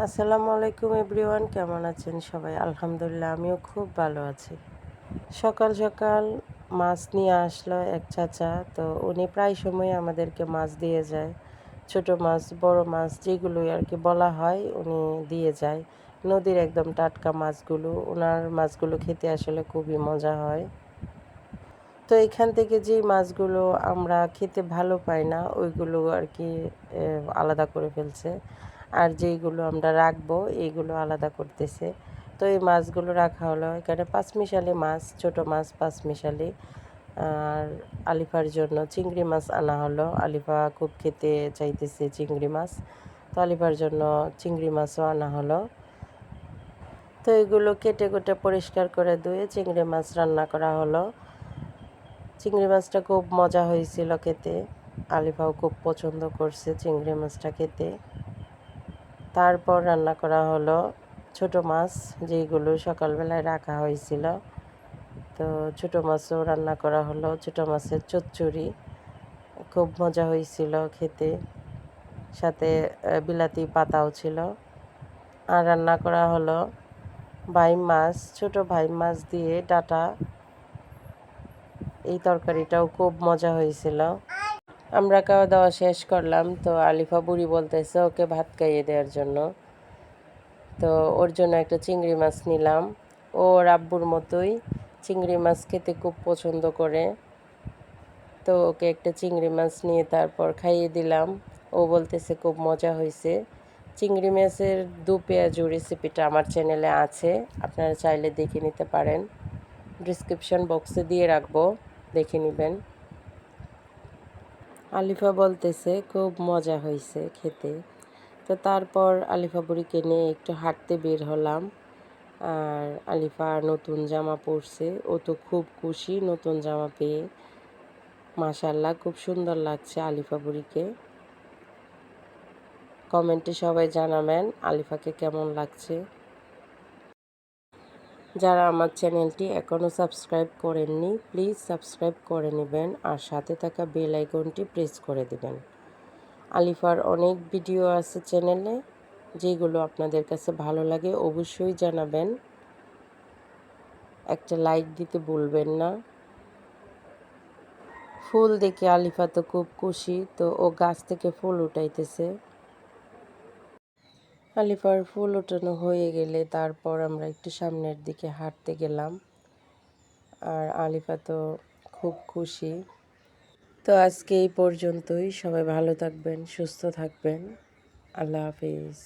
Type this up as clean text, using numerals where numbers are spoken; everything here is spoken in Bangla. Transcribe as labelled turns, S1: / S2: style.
S1: আসসালামু আলাইকুম এভরিওয়ান, কেমন আছেন সবাই? আলহামদুলিল্লাহ, আমিও খুব ভালো আছি। সকাল সকাল মাছ নিয়ে আসলো এক চাচা। তো উনি প্রায় সময় আমাদেরকে মাছ দিয়ে যায়। ছোট মাছ, বড় মাছ যেগুলোই আর কি বলা হয় উনি দিয়ে যায়। নদীর একদম টাটকা মাছগুলো, ওনার মাছগুলো খেতে আসলে খুবই মজা হয়। তো এখান থেকে যেই মাছগুলো আমরা খেতে ভালো পাই না ওইগুলো আর কি আলাদা করে ফেলছে। আর যেইগুলো আমরা রাখবো এইগুলো আলাদা করতেছে। তো এই মাছগুলো রাখা হলো এখানে পাঁচমিশালি মাছ, ছোট মাছ পাঁচমিশালি। আর আলিফার জন্য চিংড়ি মাছ আনা হলো। আলিফা খুব খেতে চাইতেছে চিংড়ি মাছ, তো আলিফার জন্য চিংড়ি মাছও আনা হলো। তো এগুলো কেটে কুটে পরিষ্কার করে ধুয়ে চিংড়ি মাছ রান্না করা হলো। চিংড়ি মাছটা খুব মজা হয়েছিল খেতে। আলিফাও খুব পছন্দ করছে চিংড়ি মাছটা খেতে। তারপর রান্না করা হলো ছোট মাছ, যেইগুলো সকালবেলায় রাখা হয়েছিল। তো ছোট মাছও রান্না করা হলো, ছোট মাছের চচ্চড়ি খুব মজা হয়েছিল খেতে। সাথে বিলাতি পাতাও ছিল। আর রান্না করা হলো ভাইম মাছ, ছোট ভাইম মাছ দিয়ে ডাঁটা। এই তরকারিটাও খুব মজা হয়েছিল। আমরা খাওয়া দাওয়া শেষ করলাম। তো আলিফা বুড়ি বলতেছে ওকে ভাত খাইয়ে দেওয়ার জন্য। তো ওর জন্য একটা চিংড়ি মাছ নিলাম। ও ওর আব্বুর মতোই চিংড়ি মাছ খেতে খুব পছন্দ করে। তো ওকে একটা চিংড়ি মাছ নিয়ে তারপর খাইয়ে দিলাম। ও বলতেছে খুব মজা হয়েছে। চিংড়ি মাছের দু পেঁয়াজু রেসিপিটা আমার চ্যানেলে আছে, আপনারা চাইলে দেখে নিতে পারেন। ডিসক্রিপশন বক্সে দিয়ে রাখবো, দেখে নেবেন। আলিফা বলতেছে খুব মজা হয়েছে খেতে। তো তারপর আলিফা বুড়িকে নিয়ে একটু হাঁটতে বের হলাম। আর আলিফা নতুন জামা পরছে, ও তো খুব খুশি নতুন জামা পেয়ে। মাশাআল্লাহ, খুব সুন্দর লাগছে আলিফা বুড়িকে। কমেন্টে সবাই জানাবেন আলিফাকে কেমন লাগছে। যারা আমার চ্যানেলটি এখনও সাবস্ক্রাইব করেননি প্লিজ সাবস্ক্রাইব করে নেবেন, আর সাথে থাকা বেল আইকনটি প্রেস করে দেবেন। আলিফার অনেক ভিডিও আছে চ্যানেলে, যেগুলো আপনাদের কাছে ভালো লাগে অবশ্যই জানাবেন। একটা লাইক দিতে ভুলবেন না। ফুল দেখে আলিফা তো খুব খুশি, তো ও গাছ থেকে ফুল উঠাইতেছে। আলিফার ফুল ওঠানো হয়ে গেলে তারপর আমরা একটু সামনের দিকে হাঁটতে গেলাম। আর আলিফা তো খুব খুশি। তো আজকে এই পর্যন্তই, সবাই ভালো থাকবেন, সুস্থ থাকবেন। আল্লাহ হাফিজ।